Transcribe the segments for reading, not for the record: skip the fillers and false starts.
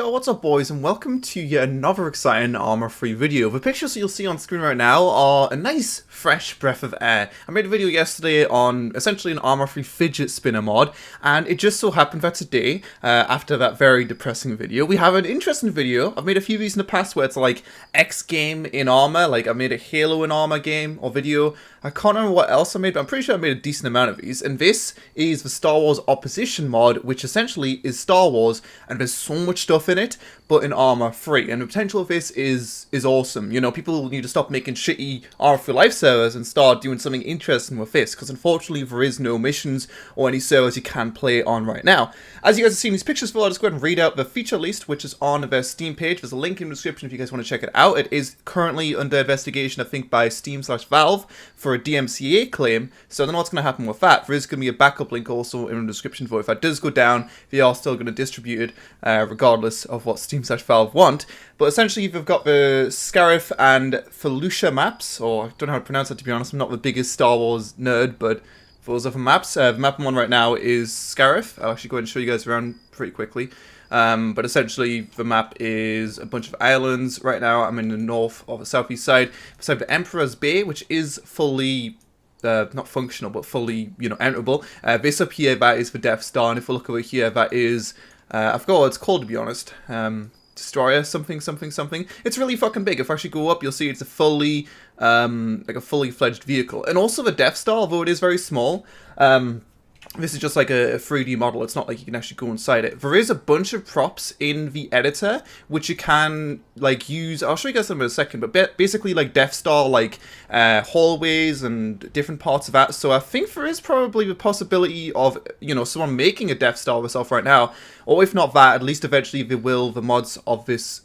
Yo, what's up boys, and welcome to yet another exciting armor-free video. The pictures you'll see on screen right now are a nice, fresh breath of air. I made a video yesterday on essentially an armor-free fidget spinner mod, and it just so happened that today, after that very depressing video, we have an interesting video. I've made a few of these in the past where it's like X game in armor, like I made a Halo in armor game or video. I can't remember what else I made, but I'm pretty sure I made a decent amount of these. And this is the Star Wars Opposition mod, which essentially is Star Wars, and there's so much stuff in it, but in armor free. And the potential of this is awesome. You know, people need to stop making shitty armor-free life servers and start doing something interesting with this, because unfortunately there is no missions or any servers you can play on right now. As you guys have seen these pictures for, I'll just go ahead and read out the feature list, which is on their Steam page. There's a link in the description if you guys want to check it out. It is currently under investigation, I think, by Steam/Valve for a DMCA claim, so I don't know what's going to happen with that. There is going to be a backup link also in the description for it. If that does go down, they are still going to distribute it regardless of what Steam/Valve want. But essentially they've got the Scarif and Felucia maps, or I don't know how to pronounce that, to be honest. I'm not the biggest Star Wars nerd, but those are the maps. The map I'm on right now is Scarif. I'll actually go ahead and show you guys around pretty quickly. But essentially the map is a bunch of islands. Right now I'm in the north or the southeast side, beside the Emperor's Bay, which is fully not functional, but fully, you know, enterable. This up here, that is the Deathstar, and if we look over here, that is I forgot what it's called, to be honest. Destroyer something. It's really fucking big. If I actually go up, you'll see it's a fully like a fully fledged vehicle. And also the Deathstar, although it is very small, this is just like a 3D model. It's not like you can actually go inside it. There is a bunch of props in the editor which you can like use. I'll show you guys some in a second, but basically like Deathstar, like hallways and different parts of that. So I think there is probably the possibility of, you know, someone making a Deathstar herself right now, or if not that, at least eventually they will, the mods of this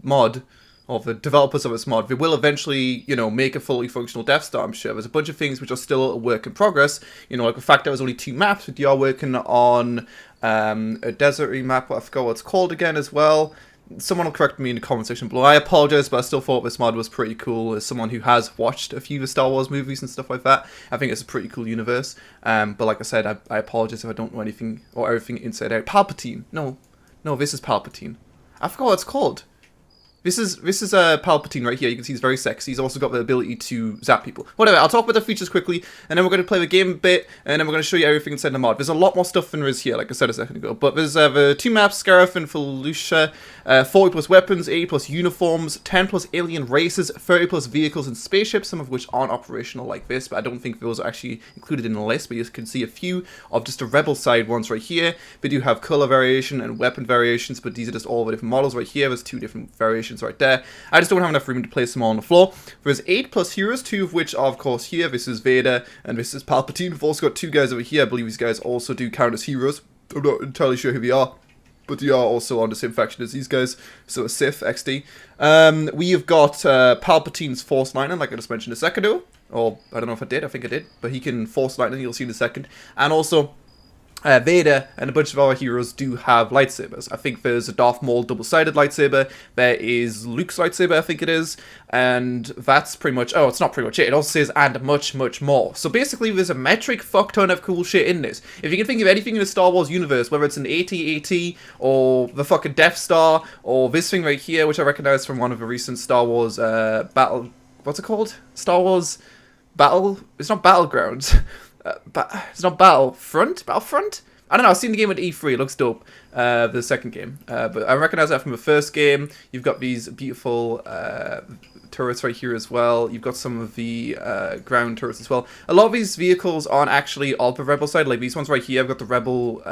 mod, or the developers of this mod, they will eventually, you know, make a fully functional Deathstar, I'm sure. There's a bunch of things which are still a work in progress. You know, like the fact that there's only 2 maps, but you are working on a deserty map, I forgot what it's called again as well. Someone will correct me in the comment section below. I apologize, but I still thought this mod was pretty cool. As someone who has watched a few of the Star Wars movies and stuff like that, I think it's a pretty cool universe. But like I said, I apologize if I don't know anything or everything inside out. Palpatine. No, this is Palpatine. I forgot what it's called. This is Palpatine right here. You can see he's very sexy. He's also got the ability to zap people. Whatever, I'll talk about the features quickly, and then we're going to play the game a bit, and then we're going to show you everything inside the mod. There's a lot more stuff than there is here, like I said a second ago. But there's the 2 maps, Scarif and Felucia, 40 plus weapons, 80 plus uniforms, 10 plus alien races, 30 plus vehicles and spaceships, some of which aren't operational like this, but I don't think those are actually included in the list. But you can see a few of just the rebel side ones right here. They do have color variation and weapon variations, but these are just all the different models right here. There's 2 different variations right there. I just don't have enough room to place them all on the floor. There's 8 plus heroes, 2 of which are of course here. This is Vader and this is Palpatine. We've also got 2 guys over here. I believe these guys also do count as heroes. I'm not entirely sure who they are, but they are also on the same faction as these guys. So a Sith XD. We have got Palpatine's Force Lightning, like I just mentioned a second ago. Or I don't know if I did. I think I did. But he can Force Lightning. You'll see in a second. And also Vader and a bunch of our heroes do have lightsabers. I think there's a Darth Maul double-sided lightsaber. There is Luke's lightsaber, I think it is. And that's pretty much... Oh, it's not pretty much it. It also says, and much, much more. So basically, there's a metric fuck ton of cool shit in this. If you can think of anything in the Star Wars universe, whether it's an AT-AT, or the fucking Death Star, or this thing right here, which I recognize from one of the recent Star Wars battle... What's it called? Star Wars battle... It's not Battlegrounds. It's not Battlefront? I don't know, I've seen the game at E3, it looks dope, the second game. But I recognize that from the first game. You've got these beautiful turrets right here as well. You've got some of the ground turrets as well. A lot of these vehicles aren't actually on the Rebel side, like these ones right here. I've got the Rebel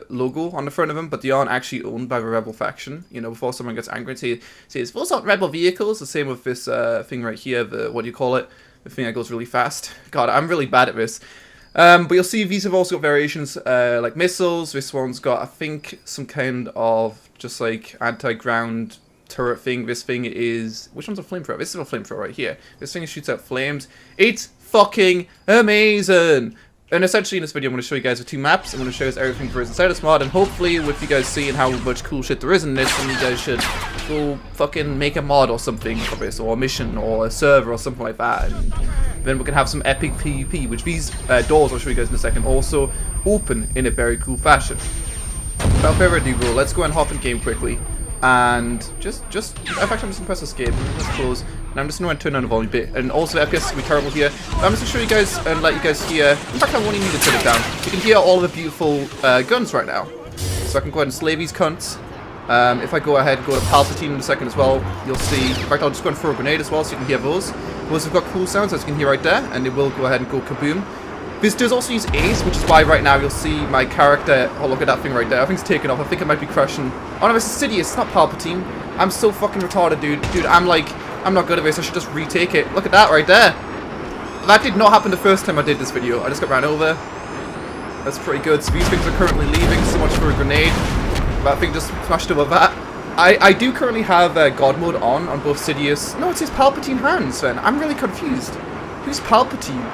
logo on the front of them, but they aren't actually owned by the Rebel faction. You know, before someone gets angry and says, those aren't Rebel vehicles. The same with this thing right here, the, what do you call it? The thing that goes really fast. God, I'm really bad at this. But you'll see these have also got variations like missiles. This one's got, I think, some kind of just like anti-ground turret thing. This thing is... Which one's a flamethrower? This is a flamethrower right here. This thing shoots out flames. It's fucking amazing! And essentially in this video I'm going to show you guys the 2 maps. I'm going to show you guys everything there is inside this mod, and hopefully with you guys seeing how much cool shit there is in this, then you guys should go fucking make a mod or something for this, or a mission, or a server, or something like that, and then we can have some epic PvP, which these doors I'll show you guys in a second also open in a very cool fashion. Without further ado, bro, let's go and hop in game quickly. And in fact, I'm just gonna press escape. Let's close. And I'm just gonna turn down the volume a bit. And also, the FPS is gonna be terrible here. But I'm just gonna show you guys and let you guys hear. In fact, I won't even need to turn it down. You can hear all the beautiful guns right now. So I can go ahead and slay these cunts. If I go ahead and go to Palpatine in a second as well, you'll see. In fact, I'll just go and throw a grenade as well, so you can hear those. Those have got cool sounds, as you can hear right there, and it will go ahead and go kaboom. This does also use Ace, which is why right now you'll see my character. Oh, look at that thing right there. I think it's taken off. I think it might be crashing. Oh no, it's Sidious. It's not Palpatine. I'm so fucking retarded, dude. Dude, I'm not good at this. I should just retake it. Look at that right there. That did not happen the first time I did this video. I just got ran over. That's pretty good. So these things are currently leaving. So much for a grenade. That thing just smashed over that. I do currently have God mode on both Sidious. No, it's his Palpatine hands, then. I'm really confused. Who's Palpatine?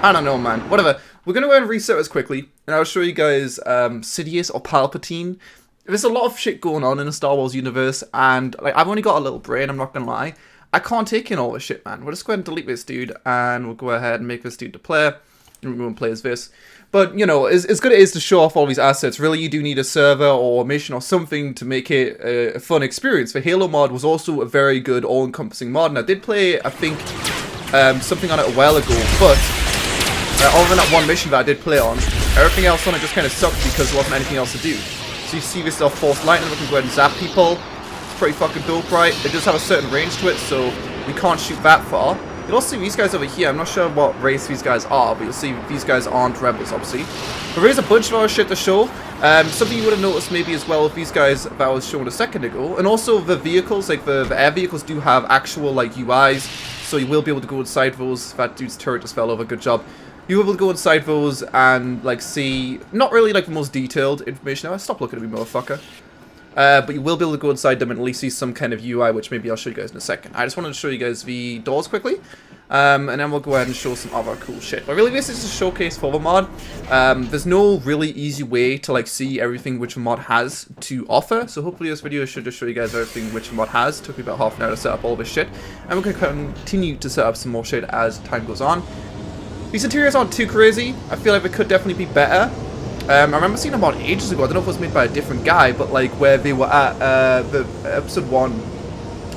I don't know, man. Whatever. We're going to go ahead and reset this quickly, and I'll show you guys Sidious or Palpatine. There's a lot of shit going on in the Star Wars universe, and like I've only got a little brain, I'm not going to lie. I can't take in all this shit, man. We'll just go ahead and delete this dude, and we'll go ahead and make this dude the player, and we'll go and play as this. But, you know, as good as it is to show off all these assets, really you do need a server or a mission or something to make it a fun experience. The Halo mod was also a very good all-encompassing mod, and I did play, I think, something on it a while ago, but other than that one mission that I did play on, everything else on it just kind of sucked because there wasn't anything else to do. So you see this stuff, Force Lightning, we can go ahead and zap people. It's pretty fucking dope, right? It does have a certain range to it, so we can't shoot that far. You'll also see these guys over here. I'm not sure what race these guys are, but you'll see these guys aren't rebels, obviously. But there is a bunch of other shit to show. Something you would have noticed maybe as well with these guys that I was showing a second ago. And also the vehicles, like the air vehicles do have actual like UIs, so you will be able to go inside those. That dude's turret just fell over, good job. You'll be able to go inside those and like see, not really like the most detailed information. Now, stop looking at me, motherfucker. But you will be able to go inside them and at least see some kind of UI, which maybe I'll show you guys in a second. I just wanted to show you guys the doors quickly, and then we'll go ahead and show some other cool shit. But really, this is a showcase for the mod. There's no really easy way to like see everything which the mod has to offer, so hopefully this video should just show you guys everything which the mod has. It took me about half an hour to set up all this shit, and we're going to continue to set up some more shit as time goes on. These interiors aren't too crazy. I feel like they could definitely be better. I remember seeing a mod ages ago, I don't know if it was made by a different guy, but like where they were at the episode 1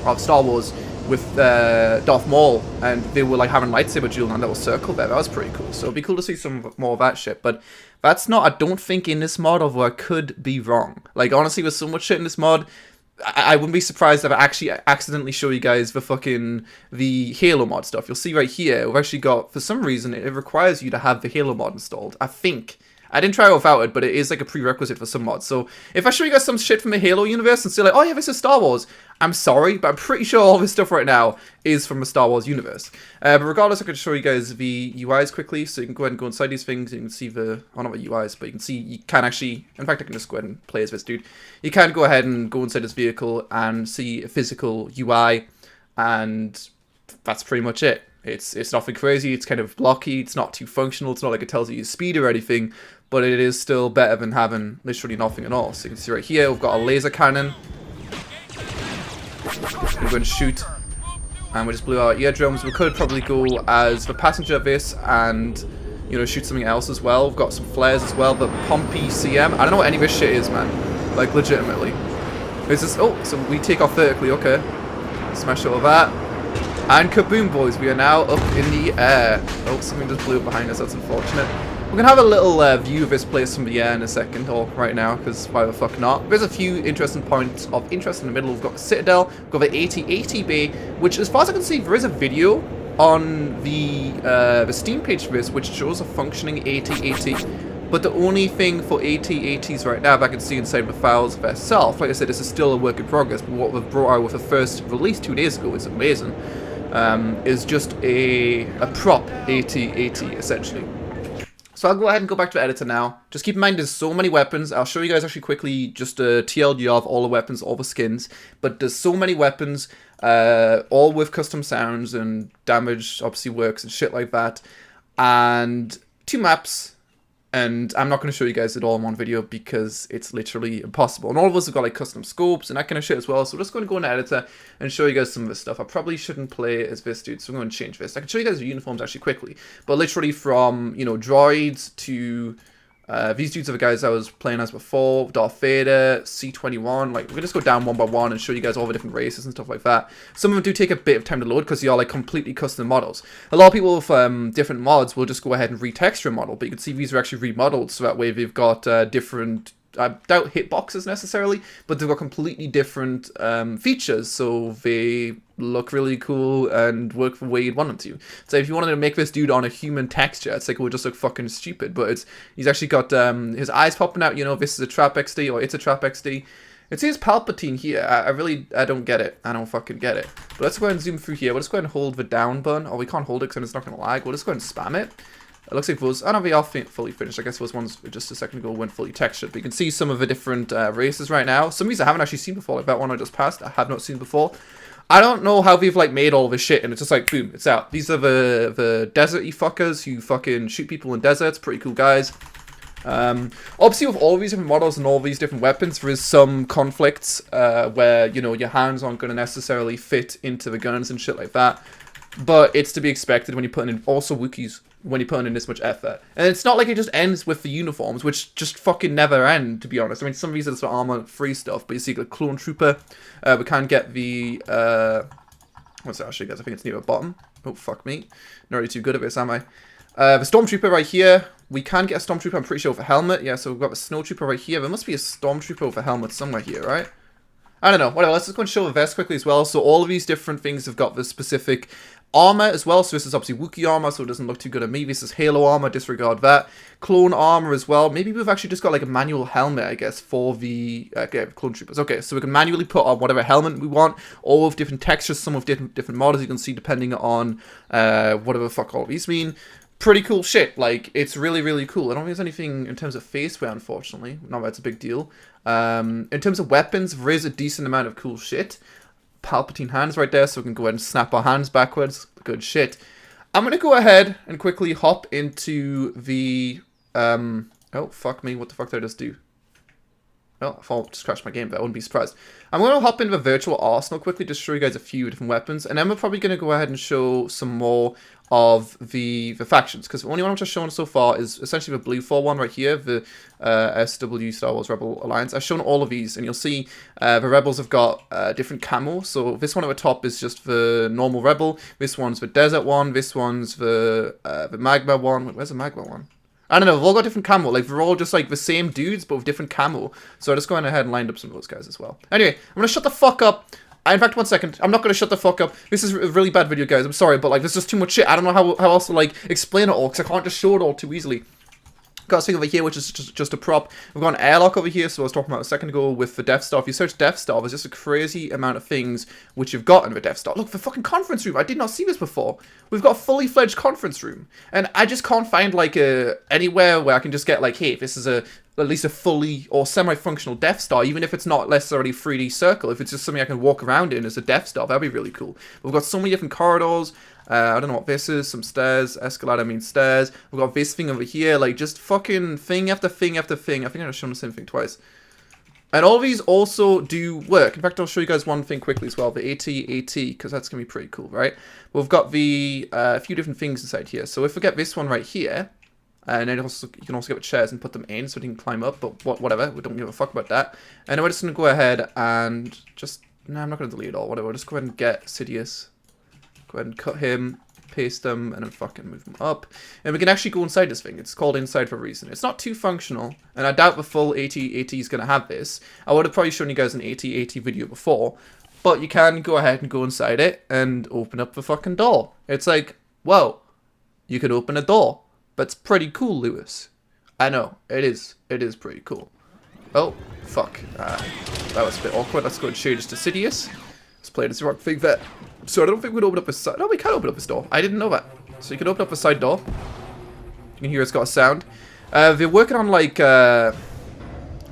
of Star Wars with Darth Maul, and they were like having lightsaber duel on that little circle there. That was pretty cool, so it'd be cool to see some more of that shit, but that's not, I don't think, in this mod, although I could be wrong. Like honestly, with so much shit in this mod, I wouldn't be surprised if I actually accidentally show you guys the Halo mod stuff. You'll see right here, we've actually got, for some reason, it requires you to have the Halo mod installed, I think. I didn't try it without it, but it is like a prerequisite for some mods. So if I show you guys some shit from the Halo universe and say like, oh yeah, this is Star Wars, I'm sorry, but I'm pretty sure all this stuff right now is from the Star Wars universe. But regardless, I could show you guys the UIs quickly, so you can go ahead and go inside these things, and you can see the, oh, not the UIs, but you can see, you can actually, in fact, I can just go ahead and play as this dude. You can go ahead and go inside this vehicle and see a physical UI, and that's pretty much it. It's nothing crazy, it's kind of blocky, it's not too functional, it's not like it tells you your speed or anything, but it is still better than having literally nothing at all. So you can see right here, we've got a laser cannon. We're going to shoot, and we just blew our eardrums. We could probably go as the passenger of this and, you know, shoot something else as well. We've got some flares as well, but Pompey CM, I don't know what any of this shit is, man. Like, legitimately. Is this, oh, so we take off vertically, okay. Smash all of that. And kaboom, boys, we are now up in the air. Oh, something just blew up behind us, that's unfortunate. We're going to have a little view of this place from the air in a second, or right now, because why the fuck not. There's a few interesting points of interest in the middle. We've got the Citadel, we've got the AT-AT Bay, which, as far as I can see, there is a video on the Steam page for this, which shows a functioning AT-AT. But the only thing for AT-ATs right now, if I can see inside the files itself, like I said, this is still a work in progress, but what we've brought out with the first release 2 days ago is amazing. Is just a prop AT-AT, essentially. So I'll go ahead and go back to the editor now. Just keep in mind there's so many weapons. I'll show you guys actually quickly just a TLD of all the weapons, all the skins. But there's so many weapons, all with custom sounds and damage obviously works and shit like that. And 2 maps. And I'm not going to show you guys it all in one video because it's literally impossible. And all of us have got like custom scopes and that kind of shit as well. So we're just going to go in the editor and show you guys some of this stuff. I probably shouldn't play as this dude, so I'm going to change this. I can show you guys the uniforms actually quickly. But literally from, you know, droids to These dudes are the guys I was playing as before. Darth Vader, C-21. Like, we're gonna just go down one by one and show you guys all the different races and stuff like that. Some of them do take a bit of time to load because they are like completely custom models. A lot of people with different mods will just go ahead and retexture a model, but you can see these are actually remodeled, so that way they've got different. I doubt hitboxes necessarily, but they've got completely different features, so they look really cool and work the way you'd want them to. So if you wanted to make this dude on a human texture, it's like it would just look fucking stupid, but he's actually got his eyes popping out, you know, this is a trap XD, or it's a trap XD. It says Palpatine here. I don't get it. I don't fucking get it. But let's go ahead and zoom through here. We'll just go ahead and hold the down button. Oh, we can't hold it because it's not going to lag. We'll just go ahead and spam it. It looks like those, I don't know, they are fully finished. I guess those ones just a second ago went fully textured. But you can see some of the different races right now. Some of these I haven't actually seen before. Like that one I just passed, I have not seen before. I don't know how they've like made all this shit, and it's just like, boom, it's out. These are the desert-y fuckers who fucking shoot people in deserts. Pretty cool guys. Obviously with all these different models and all these different weapons, there is some conflicts where, you know, your hands aren't going to necessarily fit into the guns and shit like that. But it's to be expected when you're putting in, also Wookiees, when you're putting in this much effort. And it's not like it just ends with the uniforms, which just fucking never end, to be honest. I mean, some of these are sort of armor-free stuff, but you see the Clone Trooper. We can get the, what's that actually, guys? I think it's near the bottom. Oh, fuck me. Not really too good at this, am I? The Stormtrooper right here. We can get a Stormtrooper, I'm pretty sure, with a helmet. Yeah, so we've got the Snowtrooper right here. There must be a Stormtrooper with a helmet somewhere here, right? I don't know. Whatever, let's just go and show the vest quickly as well. So all of these different things have got the specific armor as well. So this is obviously Wookiee armor, so it doesn't look too good at me. This is Halo armor, disregard that. Clone armor as well. Maybe we've actually just got like a manual helmet, I guess, for the Clone Troopers. Okay, so we can manually put on whatever helmet we want, all with different textures, some with different models you can see depending on whatever the fuck all of these mean. Pretty cool shit. Like, it's really, really cool. I don't think there's anything in terms of face wear, unfortunately. Not that it's a big deal. In terms of weapons, there is a decent amount of cool shit. Palpatine hands right there, so we can go ahead and snap our hands backwards. Good shit. I'm going to go ahead and quickly hop into the... oh, fuck me. What the fuck did I just do? Oh, I thought I just crashed my game, but I wouldn't be surprised. I'm going to hop into the virtual arsenal quickly, just show you guys a few different weapons, and then we're probably going to go ahead and show some more of the factions, because the only one which I've shown so far is essentially the Blue 4 one right here, the SW Star Wars Rebel Alliance. I've shown all of these, and you'll see the Rebels have got different camo. So this one at the top is just the normal Rebel, this one's the Desert one, this one's the Magma one. Wait, where's the Magma one? I don't know, they've all got different camo. Like, they're all just like the same dudes, but with different camo. So I just going ahead and lined up some of those guys as well. Anyway, I'm going to shut the fuck up. In fact, 1 second. I'm not going to shut the fuck up. This is a really bad video, guys. I'm sorry, but like, there's just too much shit. I don't know how else to like explain it all, because I can't just show it all too easily. Got this thing over here, which is just a prop. We've got an airlock over here, so I was talking about a second ago with the Deathstar. If you search Deathstar, there's just a crazy amount of things which you've got in the Deathstar. Look, the fucking conference room. I did not see this before. We've got a fully fledged conference room. And I just can't find like anywhere where I can just get like, hey, this is at least a fully or semi-functional Death Star, even if it's not necessarily 3D circle. If it's just something I can walk around in as a Death Star, that'd be really cool. But we've got so many different corridors. I don't know what this is. Some stairs. Escalator means stairs. We've got this thing over here. Like, just fucking thing after thing after thing. I think I've shown the same thing twice. And all these also do work. In fact, I'll show you guys one thing quickly as well. The AT, because that's going to be pretty cool, right? We've got the a few different things inside here. So if we get this one right here, and then also, you can also get chairs and put them in so you can climb up, but whatever. We don't give a fuck about that. And then we're just going to go ahead and just... No, I'm not going to delete it all. Whatever. Just go ahead and get Sidious. Go ahead and cut him, paste them, and then fucking move them up. And we can actually go inside this thing. It's called inside for a reason. It's not too functional, and I doubt the full AT is going to have this. I would have probably shown you guys an AT video before, but you can go ahead and go inside it and open up the fucking door. It's like, whoa, you can open a door. That's pretty cool, Lewis. I know, it is pretty cool. Oh, fuck. That was a bit awkward. Let's go and show you just Sidious. Let's play this rock thing there. So I don't think we can open up a side. No, we can open up this door. I didn't know that. So you can open up a side door. You can hear it's got a sound. They're working on like a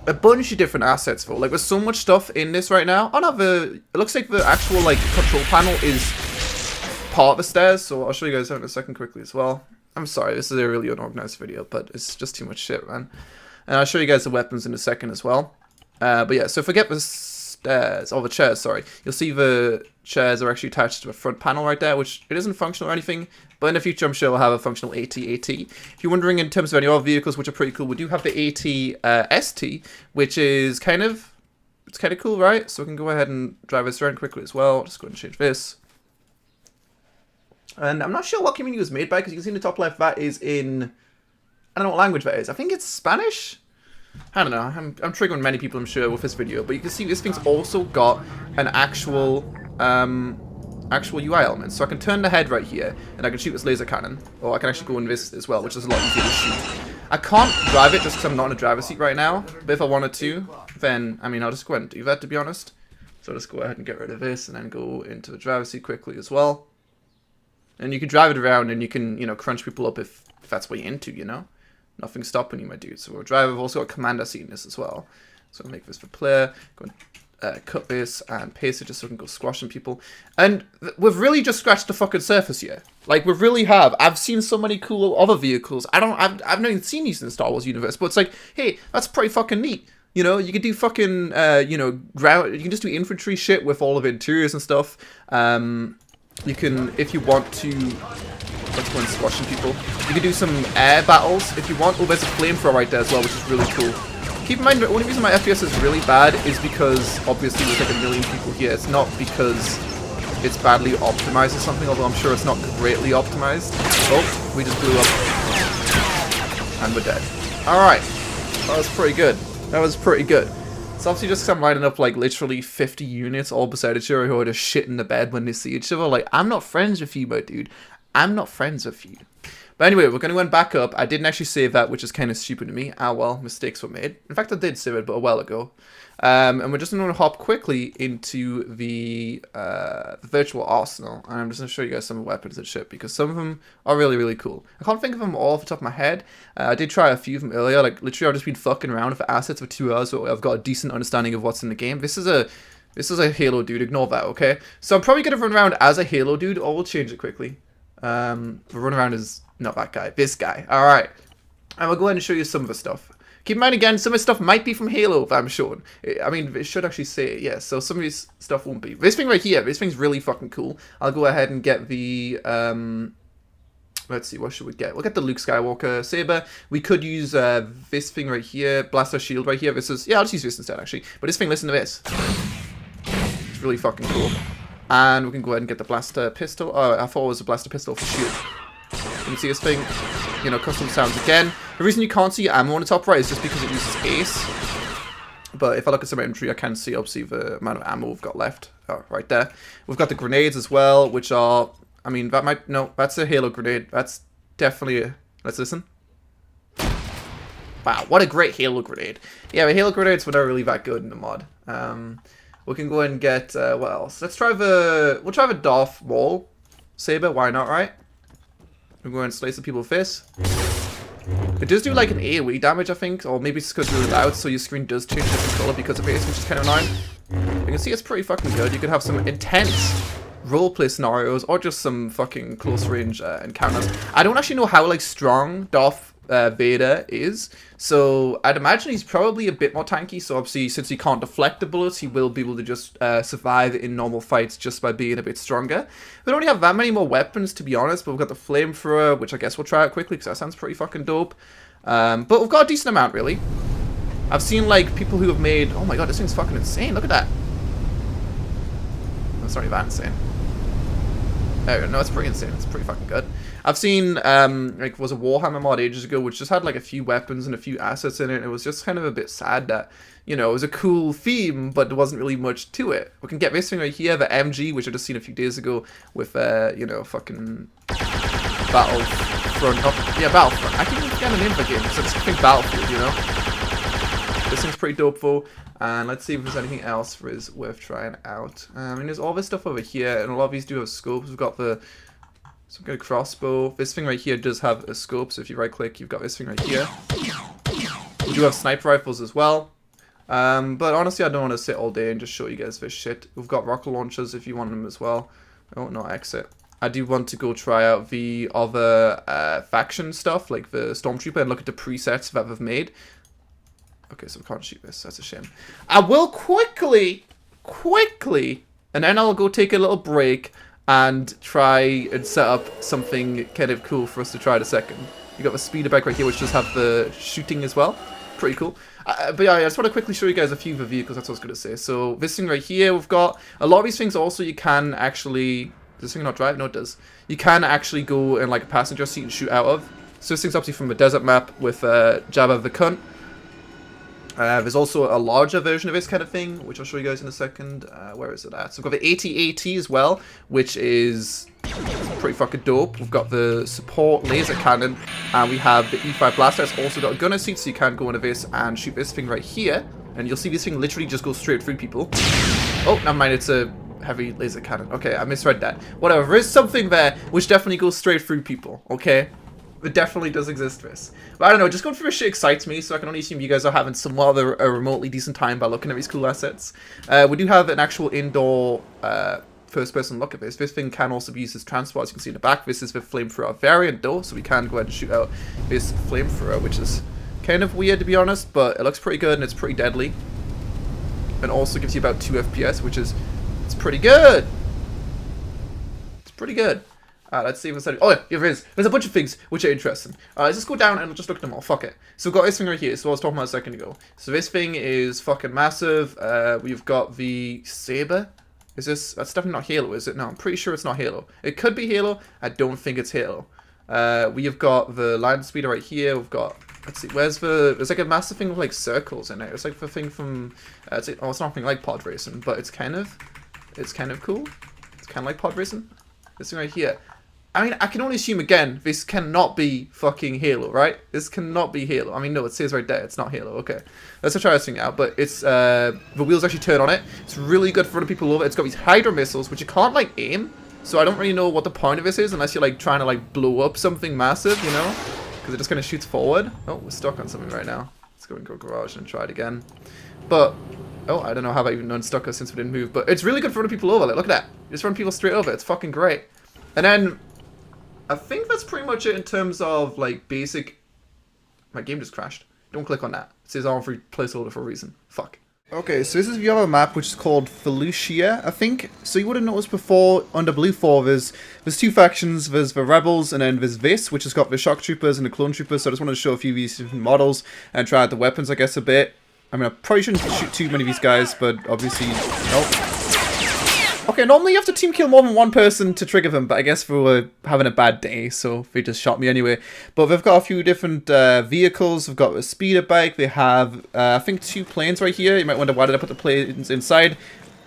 bunch of different assets for. Like, there's so much stuff in this right now. Oh no, it looks like the actual like control panel is part of the stairs. So I'll show you guys that in a second quickly as well. I'm sorry, this is a really unorganized video, but it's just too much shit, man. And I'll show you guys the weapons in a second as well. But yeah, so if I get this stairs, or the chairs, sorry, you'll see the chairs are actually attached to a front panel right there, which it isn't functional or anything, but in the future I'm sure we'll have a functional AT-AT. If you're wondering in terms of any other vehicles which are pretty cool, we do have the AT-ST, which is kind of cool, right? So we can go ahead and drive this around quickly as well. Just go ahead and change this. And I'm not sure what community it was made by, because you can see in the top left that is in, I don't know what language that is. I think it's Spanish? I don't know. I'm triggering many people, I'm sure, with this video. But you can see this thing's also got an actual UI element. So I can turn the head right here, and I can shoot this laser cannon. Or I can actually go in this as well, which is a lot easier to shoot. I can't drive it just because I'm not in a driver's seat right now. But if I wanted to, then, I mean, I'll just go ahead and do that, to be honest. So I'll just go ahead and get rid of this, and then go into the driver's seat quickly as well. And you can drive it around, and you can, you know, crunch people up if that's what you're into, you know? Nothing's stopping you, my dude. So we'll drive. I've also got commander seat in this as well. So I'll make this for player. Go and cut this and paste it just so we can go squashing people. And we've really just scratched the fucking surface here. Like, we really have. I've seen so many cool other vehicles. I've not even seen these in the Star Wars universe. But it's like, hey, that's pretty fucking neat. You know, you can do fucking, you know, ground. You can just do infantry shit with all of the interiors and stuff. You can, if you want to. Let's go and squashing people. You can do some air battles if you want. Oh, there's a flamethrower right there as well, which is really cool. Keep in mind, the only reason my FPS is really bad is because, obviously, there's like a million people here. It's not because it's badly optimized or something, although I'm sure it's not greatly optimized. Oh, we just blew up. And we're dead. Alright. That was pretty good. That was pretty good. It's obviously just because I'm lining up like literally 50 units all beside each other who are just shit in the bed when they see each other. Like, I'm not friends with you, my dude. I'm not friends with you. But anyway, we're going to go back up. I didn't actually save that, which is kind of stupid to me. Ah, well, mistakes were made. In fact, I did save it, but a while ago. And we're just going to hop quickly into the virtual arsenal. And I'm just going to show you guys some weapons and shit, because some of them are really, really cool. I can't think of them all off the top of my head. I did try a few of them earlier. Like, literally, I've just been fucking around with assets for 2 hours, so I've got a decent understanding of what's in the game. This is a Halo dude. Ignore that, okay? So I'm probably going to run around as a Halo dude, or we'll change it quickly. The run around is not that guy, this guy. Alright. And we'll go ahead and show you some of the stuff. Keep in mind again, some of the stuff might be from Halo if I'm showing. I mean, it should actually say it, yeah. So some of this stuff won't be. This thing right here, this thing's really fucking cool. I'll go ahead and get the, let's see, what should we get? We'll get the Luke Skywalker saber. We could use this thing right here, blaster shield right here. This is, yeah, I'll just use this instead actually. But this thing, listen to this. It's really fucking cool. And we can go ahead and get the blaster pistol. Oh, I thought it was a blaster pistol for shield. You can see this thing, you know, custom sounds again. The reason you can't see ammo on the top right is just because it uses ace. But if I look at some infantry, I can see, obviously, the amount of ammo we've got left. Oh, right there. We've got the grenades as well, which are, I mean, that might, no, that's a Halo grenade. That's definitely a, let's listen. Wow, what a great Halo grenade. Yeah, the Halo grenades were not really that good in the mod. We can go ahead and get, what else? Let's try we'll try the Darth Maul saber, why not, right? We'll go ahead and slay some people with this. It does do like an AoE damage, I think, or maybe it's because it's really loud, so your screen does change different color because of this, which is kind of annoying. You can see it's pretty fucking good. You could have some intense roleplay scenarios, or just some fucking close range encounters. I don't actually know how like strong Darth Vader is, so I'd imagine he's probably a bit more tanky. So obviously, since he can't deflect the bullets, he will be able to just survive in normal fights just by being a bit stronger. We don't really have that many more weapons, to be honest, but we've got the flamethrower, which I guess we'll try out quickly because that sounds pretty fucking dope. But we've got a decent amount, really. I've seen like people who have made, oh my god, this thing's fucking insane, look at that. That's not even that insane. There we go. No, it's pretty insane. It's pretty fucking good. I've seen, like, was a Warhammer mod ages ago, which just had, like, a few weapons and a few assets in it. It was just kind of a bit sad that, you know, it was a cool theme, but there wasn't really much to it. We can get this thing right here, the MG, which I just seen a few days ago with, you know, fucking Battlefront. Oh, yeah, Battlefront. I can't even get a name for the game, so it's fucking Battlefield, you know? This thing's pretty dope, though. And let's see if there's anything else that is worth trying out. I mean, there's all this stuff over here, and a lot of these do have scopes. We've got the some kind of crossbow. This thing right here does have a scope, so if you right-click, you've got this thing right here. We do have sniper rifles as well. But honestly, I don't want to sit all day and just show you guys this shit. We've got rocket launchers if you want them as well. Oh, no, exit. I do want to go try out the other faction stuff, like the Stormtrooper, and look at the presets that they've made. Okay, so we can't shoot this. That's a shame. I will quickly quickly, and then I'll go take a little break and try and set up something kind of cool for us to try in a second. You got the speeder bike right here, which does have the shooting as well. Pretty cool. But yeah, I just want to quickly show you guys a few of the vehicles, that's what I was going to say. So this thing right here, we've got a lot of these things also you can actually... Does this thing not drive? No, it does. You can actually go in like a passenger seat and shoot out of. So this thing's obviously from a desert map with Jabba the Cunt. There's also a larger version of this kind of thing, which I'll show you guys in a second. Where is it at? So we've got the AT-AT as well, which is pretty fucking dope. We've got the support laser cannon, and we have the E5 blaster. It's also got a gunner seat, so you can go into this and shoot this thing right here. And you'll see this thing literally just go straight through people. Oh, never mind, it's a heavy laser cannon. Okay, I misread that. Whatever, there is something there which definitely goes straight through people, okay? It definitely does exist, this. But I don't know, just going through this shit excites me, so I can only assume you guys are having somewhat of a remotely decent time by looking at these cool assets. We do have an actual indoor first-person look at this. This thing can also be used as transport, as you can see in the back. This is the flamethrower variant, though, so we can go ahead and shoot out this flamethrower, which is kind of weird, to be honest, but it looks pretty good and it's pretty deadly. And also gives you about 2 FPS, which is... It's pretty good! It's pretty good. Let's see what's that. Oh, yeah, there is. There's a bunch of things which are interesting. Let's just go down and just look at them all. Fuck it. So we've got this thing right here. So I was talking about a second ago. So this thing is fucking massive. We've got the saber. Is this... That's definitely not Halo, is it? No, I'm pretty sure it's not Halo. It could be Halo. I don't think it's Halo. We have got the land speeder right here. We've got... Let's see. Where's the... There's like a massive thing with like circles in it. It's like the thing from... it's nothing like pod racing, but it's kind of... It's kind of cool. It's kind of like pod racing. This thing right here. I mean, I can only assume, again, this cannot be fucking Halo, right? This cannot be Halo. I mean, no, it says right there, it's not Halo. Okay, let's try this thing out. But it's, the wheels actually turn on it. It's really good for other people over. It's got these Hydra missiles, which you can't, like, aim. So I don't really know what the point of this is, unless you're, like, trying to, like, blow up something massive, you know? Because it just kind of shoots forward. Oh, we're stuck on something right now. Let's go and go garage and try it again. But... Oh, I don't know how that even unstuck us since we didn't move. But it's really good for running people over. Like, look at that. You just run people straight over. It's fucking great. And then... I think that's pretty much it in terms of, like, basic... My game just crashed. Don't click on that. It says ARMA free placeholder for a reason. Fuck. Okay, so this is the other map, which is called Felucia, I think. So you would have noticed before, under Blue 4, there's 2 factions. There's the Rebels, and then there's this, which has got the Shock Troopers and the Clone Troopers. So I just wanted to show a few of these different models and try out the weapons, I guess, a bit. I mean, I probably shouldn't shoot too many of these guys, but obviously... Nope. Okay, normally you have to team kill more than one person to trigger them, but I guess we were having a bad day, so they just shot me anyway. But they've got a few different vehicles. They've got a speeder bike. They have, I think, 2 planes right here. You might wonder, why did I put the planes inside?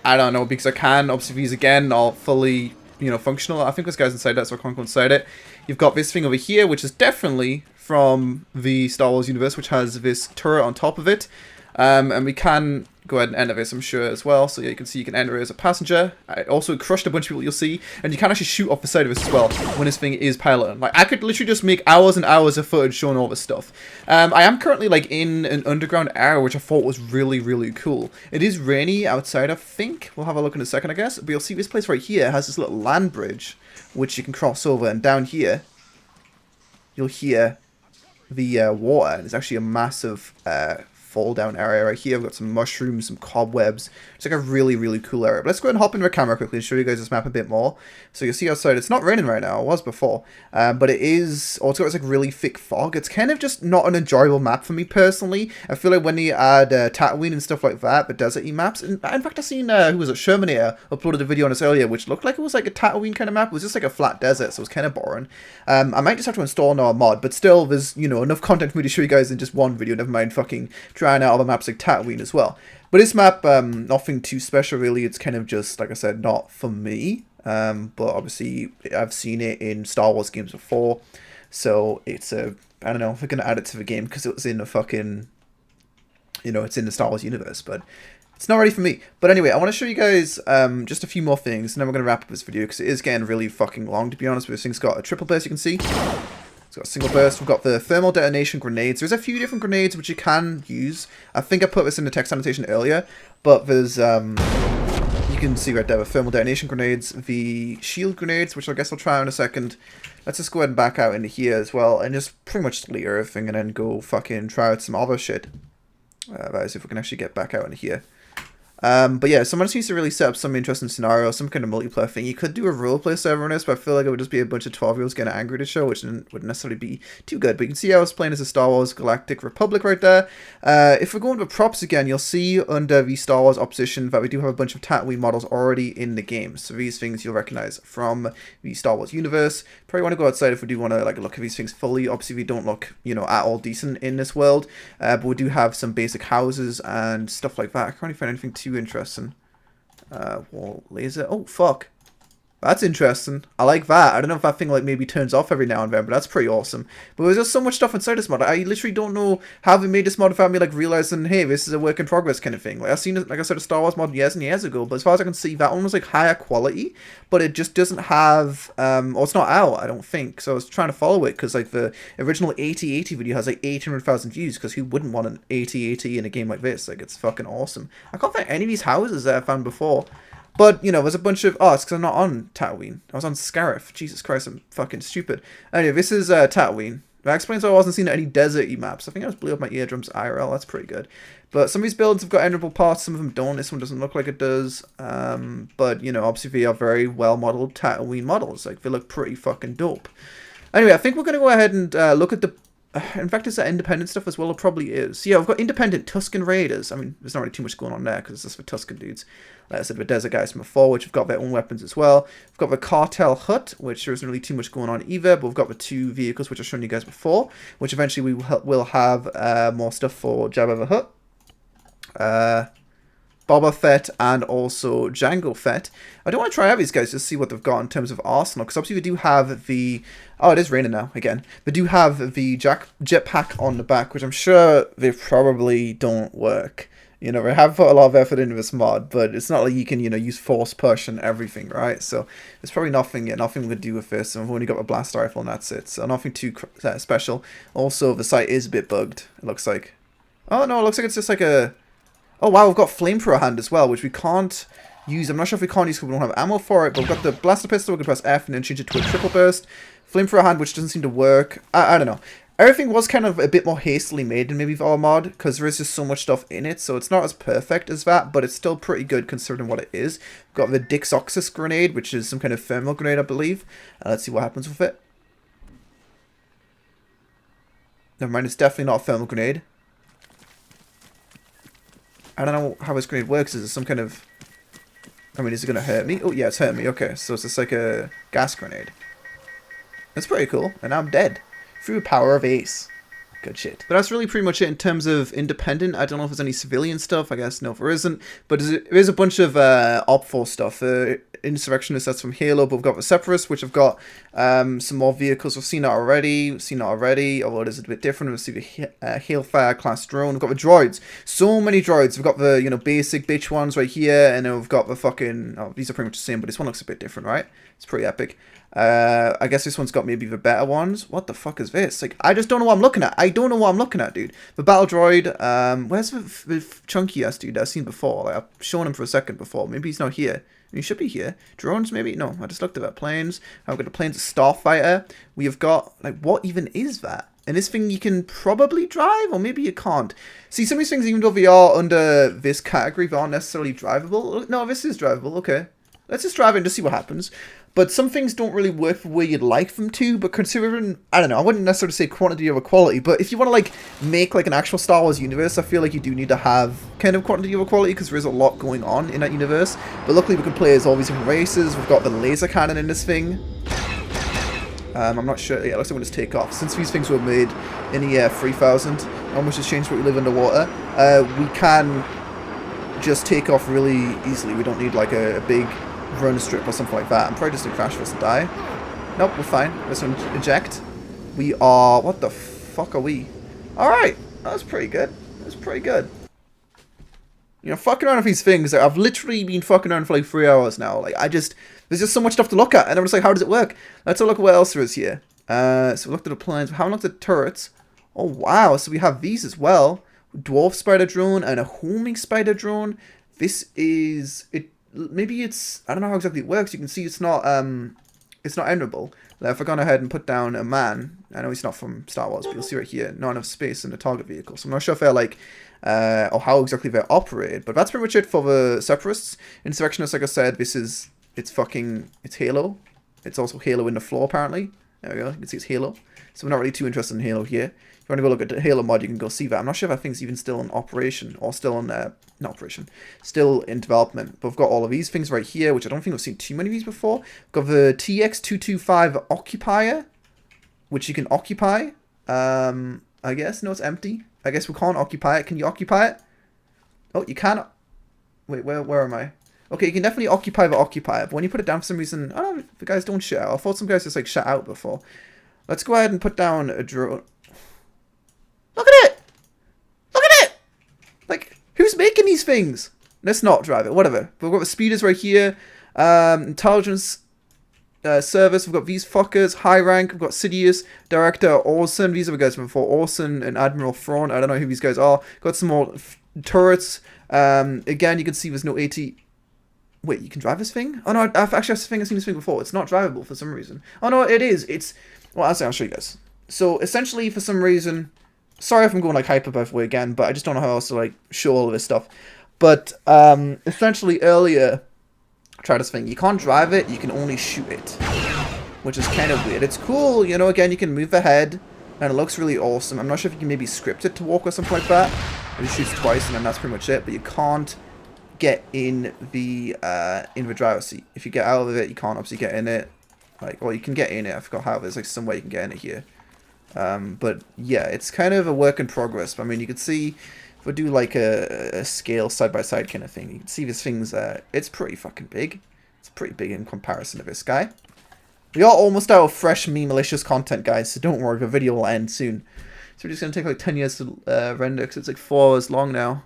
I don't know, because I can. Obviously, these, again, are fully, you know, functional. I think this guy's inside that, so I can't go inside it. You've got this thing over here, which is definitely from the Star Wars universe, which has this turret on top of it. And we can go ahead and enter this, I'm sure, as well. So yeah, you can see you can enter it as a passenger. I also crushed a bunch of people, you'll see. And you can actually shoot off the side of this as well when this thing is piloting. Like, I could literally just make hours and hours of footage showing all this stuff. I am currently, like, in an underground area, which I thought was really, really cool. It is rainy outside, I think. We'll have a look in a second, I guess. But you'll see this place right here has this little land bridge, which you can cross over. And down here, you'll hear the water. And it's actually a massive... fall down area right here. We've got some mushrooms, some cobwebs. It's like a really, really cool area. But let's go ahead and hop into the camera quickly and show you guys this map a bit more. So you'll see outside, it's not raining right now. It was before. But it is, also it's like really thick fog. It's kind of just not an enjoyable map for me personally. I feel like when you add Tatooine and stuff like that, the desert-y maps. In fact, I seen, who was it, Shermanator uploaded a video on this earlier, which looked like it was like a Tatooine kind of map. It was just like a flat desert, so it was kind of boring. I might just have to install another mod, but still, there's, you know, enough content for me to show you guys in just one video. Never mind fucking trying out other maps like Tatooine as well. But this map, nothing too special really. It's kind of just, like I said, not for me. But obviously, I've seen it in Star Wars games before. So it's a, I don't know if we're going to add it to the game because it was in the fucking, you know, it's in the Star Wars universe. But it's not ready for me. But anyway, I want to show you guys just a few more things. And then we're going to wrap up this video because it is getting really fucking long, to be honest. But this thing's got a triple burst, you can see. It's got a single burst. We've got the thermal detonation grenades. There's a few different grenades which you can use. I think I put this in the text annotation earlier, but there's you can see right there the thermal detonation grenades, the shield grenades, which I guess I'll try in a second. Let's just go ahead and back out into here as well, and just pretty much delete everything, and then go fucking try out some other shit. That is, if we can actually get back out into here. But yeah, someone just needs to really set up some interesting scenario, some kind of multiplayer thing. You could do a roleplay server on this, but I feel like it would just be a bunch of 12-year-olds getting angry to show, which wouldn't necessarily be too good. But you can see I was playing as a Star Wars Galactic Republic right there. If we're going to props again, you'll see under the Star Wars opposition that we do have a bunch of Tatooine models already in the game. So these things you'll recognize from the Star Wars universe. Probably want to go outside if we do want to like look at these things fully. Obviously, we don't look, you know, at all decent in this world, but we do have some basic houses and stuff like that. I can't really find anything too interesting. Wall laser. Oh, fuck. That's interesting. I like that. I don't know if that thing like maybe turns off every now and then, but that's pretty awesome. But there's just so much stuff inside this mod. I literally don't know how they made this mod without me like realizing, hey, this is a work in progress kind of thing. Like I've seen it, like I said, a Star Wars mod years and years ago, but as far as I can see, that one was like higher quality, but it just doesn't have, or it's not out, I don't think. So I was trying to follow it because like the original 8080 video has like 800,000 views because who wouldn't want an 8080 in a game like this? Like it's fucking awesome. I can't find any of these houses that I found before. But, you know, there's a bunch of... Oh, it's because I'm not on Tatooine. I was on Scarif. Jesus Christ, I'm fucking stupid. Anyway, this is Tatooine. That explains why I wasn't seeing any desert-y maps. I think I just blew up my eardrums IRL. That's pretty good. But some of these builds have got editable parts. Some of them don't. This one doesn't look like it does. But, you know, obviously they are very well-modeled Tatooine models. Like, they look pretty fucking dope. Anyway, I think we're going to go ahead and look at the... In fact, is that independent stuff as well? It probably is. So yeah, we've got independent Tusken Raiders. I mean, there's not really too much going on there because it's just for Tusken dudes. Like I said, the Desert Guys from before, which have got their own weapons as well. We've got the Cartel Hut, which there isn't really too much going on either, but we've got the two vehicles which I've shown you guys before, which eventually we will have more stuff for Jabba the Hutt. Boba Fett and also Jango Fett. I don't want to try out these guys just to see what they've got in terms of arsenal, because obviously we do have the... Oh, it is raining now, again. We do have the jetpack on the back, which I'm sure they probably don't work. You know, they have put a lot of effort into this mod, but it's not like you can, you know, use force push and everything, right? So there's probably nothing we can do with this, and we've only got a blast rifle and that's it. So nothing too special. Also, the site is a bit bugged, it looks like. Oh, no, it looks like it's just like a... Oh wow, we've got flamethrower hand as well, which we can't use. I'm not sure if we can't use because we don't have ammo for it, but we've got the blaster pistol, we can press F and then change it to a triple burst. Flamethrower hand, which doesn't seem to work. I don't know. Everything was kind of a bit more hastily made in maybe our mod, because there is just so much stuff in it, so it's not as perfect as that, but it's still pretty good considering what it is. We've got the Dixoxys grenade, which is some kind of thermal grenade, I believe. Let's see what happens with it. Never mind, it's definitely not a thermal grenade. I don't know how this grenade works. Is it some kind of... I mean, is it going to hurt me? Oh, yeah, it's hurt me. Okay, so it's just like a gas grenade. That's pretty cool. And I'm dead. Through the power of Ace. Good shit. But that's really pretty much it in terms of independent. I don't know if there's any civilian stuff. I guess no, there isn't. But there is a bunch of Op 4 stuff. Insurrectionists, that's from Halo, but we've got the Separatists, which have got some more vehicles. We've seen that already. Although it is a bit different. We'll see the Hailfire class drone. We've got the droids. So many droids. We've got the, you know, basic bitch ones right here, and then we've got the fucking... Oh, these are pretty much the same, but this one looks a bit different, right? It's pretty epic. I guess this one's got maybe the better ones. What the fuck is this? Like, I just don't know what I'm looking at. I don't know what I'm looking at, dude. The battle droid, where's the chunky ass dude that I've seen before? Like, I've shown him for a second before. Maybe he's not here. He should be here. Drones, maybe? No, I just looked at that. Planes. I've got the planes of Starfighter. We have got, like, what even is that? And this thing you can probably drive, or maybe you can't. See, some of these things, even though they are under this category, they aren't necessarily drivable. No, this is drivable. Okay. Let's just drive it and just see what happens. But some things don't really work the way you'd like them to, but considering, I don't know, I wouldn't necessarily say quantity over quality, but if you want to, like, make, like, an actual Star Wars universe, I feel like you do need to have kind of quantity over quality, because there is a lot going on in that universe. But luckily we can play as all these different races. We've got the laser cannon in this thing. I'm not sure, yeah, it looks like we'll just take off. Since these things were made in the year 3000, almost has changed what we live underwater, we can just take off really easily. We don't need, like, a big run strip or something like that. I'm probably just gonna crash for us and die. Nope, we're fine. Let's eject. We are... What the fuck are we? Alright. That was pretty good. That was pretty good. You know, fucking around with these things. Like, I've literally been fucking around for like 3 hours now. Like, there's just so much stuff to look at. And I'm just like, how does it work? Let's have a look at what else there is here. So we looked at the planes. We haven't looked at turrets. Oh, wow. So we have these as well. Dwarf spider drone and a homing spider drone. This is... Maybe it's... I don't know how exactly it works. You can see it's not it's not enterable. Like, if I go ahead and put down a man, I know he's not from Star Wars, but you'll see right here, not enough space in the target vehicle. So I'm not sure if they're like, or how exactly they're operated. But that's pretty much it for the Separatists. Insurrectionists, like I said, it's Halo. It's also Halo in the floor, apparently. There we go, you can see it's Halo. So we're not really too interested in Halo here. If you want to go look at the Halo mod, you can go see that. I'm not sure if that thing's even still in operation, or still in, not operation, still in development. But we've got all of these things right here, which I don't think I've seen too many of these before. We've got the TX225 Occupier, which you can occupy. I guess, no, it's empty. I guess we can't occupy it. Can you occupy it? Oh, you can. Wait, where am I? Okay, you can definitely occupy the occupier, but when you put it down for some reason, I don't know if the guys don't shut out. I thought some guys just like shut out before. Let's go ahead and put down a drone. Look at it! Look at it! Like, who's making these things? Let's not drive it, whatever. But we've got the speeders right here. Intelligence service. We've got these fuckers. High rank. We've got Sidious, Director Orson. These are the guys from before. Orson and Admiral Thrawn. I don't know who these guys are. Got some more turrets. Again, you can see there's no AT. Wait, you can drive this thing? Oh no, I've seen this thing before. It's not drivable for some reason. Oh no, it is. It's... Well, I'll show you guys. So, essentially, for some reason... Sorry if I'm going like hyper-way again, but I just don't know how else to like show all of this stuff. But, essentially, earlier... I tried this thing. You can't drive it, you can only shoot it. Which is kind of weird. It's cool, you know, again, you can move the head. And it looks really awesome. I'm not sure if you can maybe script it to walk or something like that. It shoots twice, and then that's pretty much it. But you can't get in the driver's seat. If you get out of it, you can't obviously get in it. Like, well, you can get in it. I forgot how. There's like some way you can get in it here. But yeah, it's kind of a work in progress. I mean, you can see if we do like a scale side by side kind of thing, you can see this thing's it's pretty fucking big. It's pretty big in comparison to this guy. We are almost out of fresh me malicious content, guys. So don't worry, the video will end soon. So we're just gonna take like 10 years to render because it's like 4 hours long now.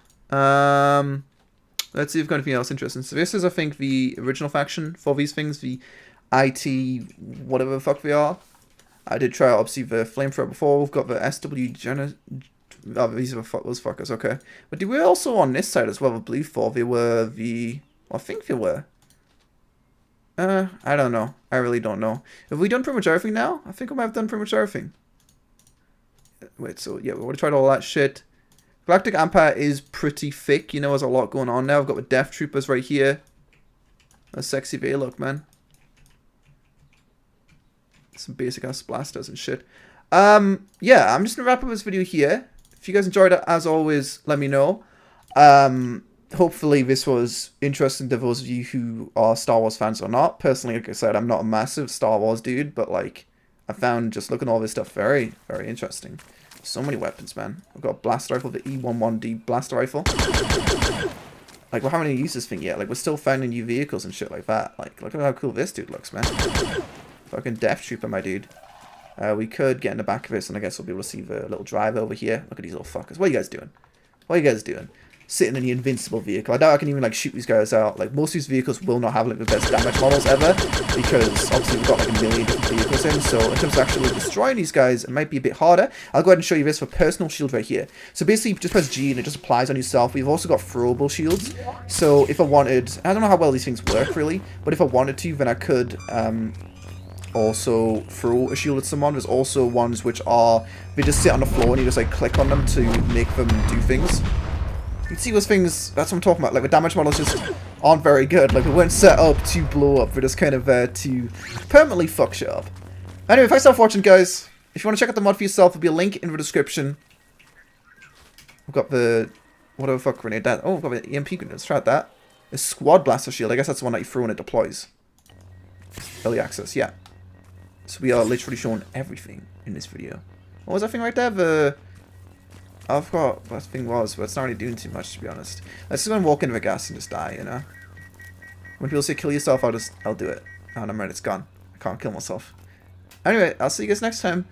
Let's see if we've got anything else interesting. So this is, I think, the original faction for these things, the IT, whatever the fuck they are. I did try out, obviously, the flamethrower before. We've got the SW oh, these are those fuckers, okay. But they were also on this side as well, I believe, for. They were the... Well, I think they were. I don't know. I really don't know. Have we done pretty much everything now? I think we might have done pretty much everything. Wait, so, yeah, we already tried all that shit. Galactic Empire is pretty thick, you know, there's a lot going on now. I've got the Death Troopers right here. A sexy bay look, man. Some basic ass blasters and shit. Yeah, I'm just gonna wrap up this video here. If you guys enjoyed it, as always, let me know. Hopefully this was interesting to those of you who are Star Wars fans or not. Personally, like I said, I'm not a massive Star Wars dude, but like, I found just looking at all this stuff very, very interesting. So many weapons, man. I've got a blaster rifle, the E11D blaster rifle. Like, we haven't even used this thing yet. Like, we're still finding new vehicles and shit like that. Like, look at how cool this dude looks, man. Fucking Death Trooper, my dude. We could get in the back of this, and I guess we'll be able to see the little drive over here. Look at these little fuckers. What are you guys doing? What are you guys doing? Sitting in the invincible vehicle. I doubt I can even, like, shoot these guys out. Like, most of these vehicles will not have, like, the best damage models ever, because, obviously, we've got, like, a million different vehicles in, so in terms of actually destroying these guys, it might be a bit harder. I'll go ahead and show you this for personal shield right here. So, basically, you just press G, and it just applies on yourself. We've also got throwable shields, so if I wanted... I don't know how well these things work, really, but if I wanted to, then I could, also throw a shield at someone. There's also ones which are... They just sit on the floor, and you just, like, click on them to make them do things. You can see those things, that's what I'm talking about, like the damage models just aren't very good, like they weren't set up to blow up, they're just kind of there to permanently fuck shit up. Anyway, thanks for watching, guys. If you want to check out the mod for yourself, there'll be a link in the description. We've got the, whatever fuck grenade that, oh, we've got the EMP grenade, let's try out that. A squad blaster shield, I guess that's the one that you throw when it deploys. Early access, yeah. So we are literally showing everything in this video. What was that thing right there? I forgot what that thing was, but it's not really doing too much, to be honest. Let's just go and walk into the gas and just die, you know? When people say kill yourself, I'll do it. Oh, never mind, it's gone. I can't kill myself. Anyway, I'll see you guys next time.